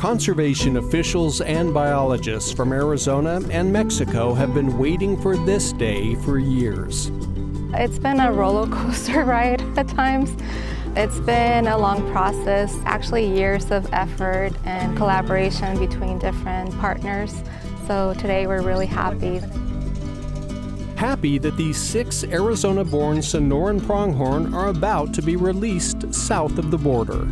Conservation officials and biologists from Arizona and Mexico have been waiting for this day for years. It's been a roller coaster ride at times. It's been a long process, actually years of effort and collaboration between different partners. So today we're really happy. Happy that these 6 Arizona-born Sonoran Pronghorn are about to be released south of the border.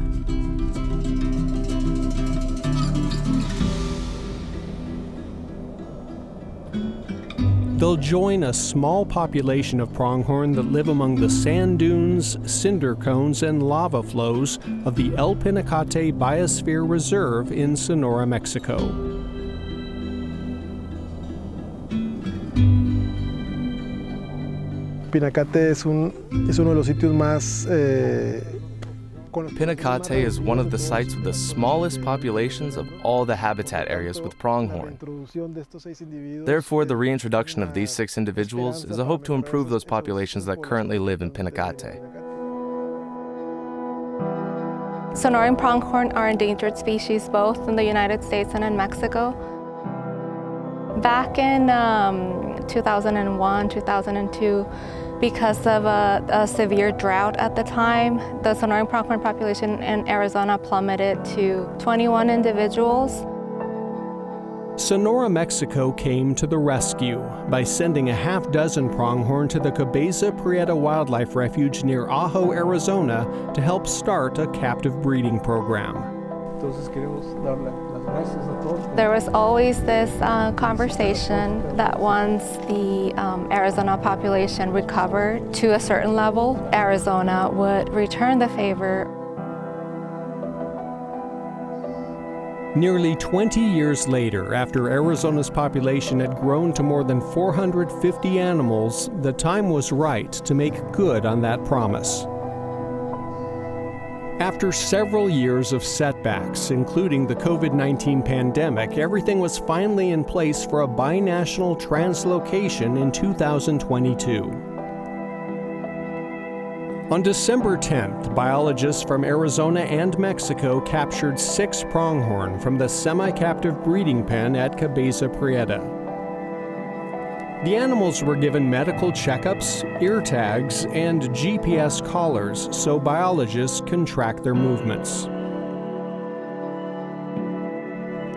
They'll join a small population of pronghorn that live among the sand dunes, cinder cones, and lava flows of the El Pinacate Biosphere Reserve in Sonora, Mexico. Pinacate es uno de los sitios más Pinacate is one of the sites with the smallest populations of all the habitat areas with pronghorn. Therefore, the reintroduction of these 6 individuals is a hope to improve those populations that currently live in Pinacate. Sonoran pronghorn are endangered species both in the United States and in Mexico. Back in 2001, 2002, because of a severe drought at the time, the Sonoran pronghorn population in Arizona plummeted to 21 individuals. Sonora, Mexico came to the rescue by sending a half-dozen pronghorn to the Cabeza Prieta Wildlife Refuge near Ajo, Arizona to help start a captive breeding program. There was always this conversation that once the Arizona population recovered to a certain level, Arizona would return the favor. Nearly 20 years later, after Arizona's population had grown to more than 450 animals, the time was right to make good on that promise. After several years of setbacks, including the COVID-19 pandemic, everything was finally in place for a binational translocation in 2022. On December 10th, biologists from Arizona and Mexico captured 6 pronghorn from the semi-captive breeding pen at Cabeza Prieta. The animals were given medical checkups, ear tags, and GPS collars so biologists can track their movements.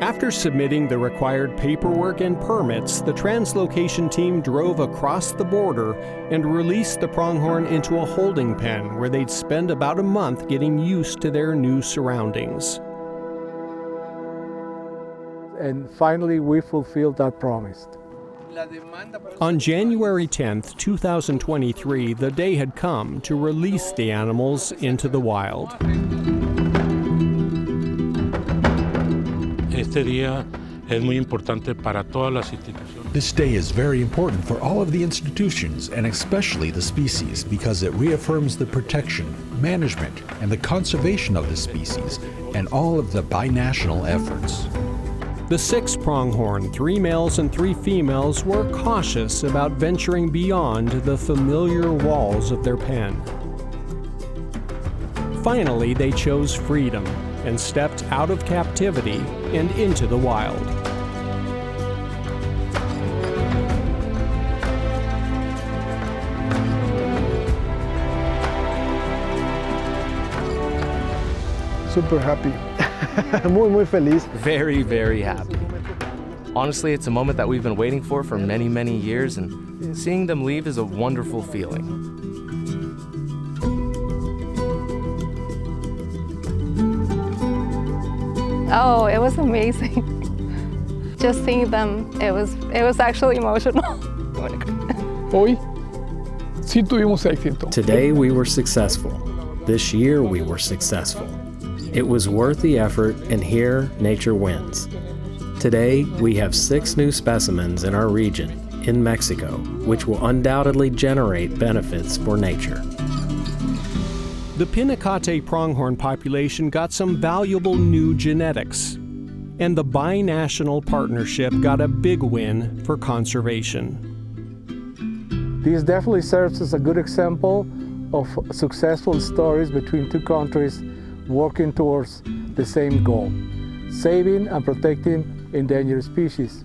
After submitting the required paperwork and permits, the translocation team drove across the border and released the pronghorn into a holding pen where they'd spend about a month getting used to their new surroundings. And finally, we fulfilled that promise. On January 10, 2023, the day had come to release the animals into the wild. This day is very important for all of the institutions and especially the species because it reaffirms the protection, management, and the conservation of the species and all of the binational efforts. The 6 pronghorn, 3 males and 3 females, were cautious about venturing beyond the familiar walls of their pen. Finally, they chose freedom and stepped out of captivity and into the wild. Super happy. Muy feliz. Very, very happy. Honestly, it's a moment that we've been waiting for many, many years, and seeing them leave is a wonderful feeling. Oh, it was amazing. Just seeing them, it was actually emotional. Hoy sí tuvimos éxito. Today we were successful. This year we were successful. It was worth the effort, and here nature wins. Today we have 6 new specimens in our region, in Mexico, which will undoubtedly generate benefits for nature. The Pinacate pronghorn population got some valuable new genetics, and the binational partnership got a big win for conservation. This definitely serves as a good example of successful stories between 2 countries working towards the same goal. saving and protecting endangered species.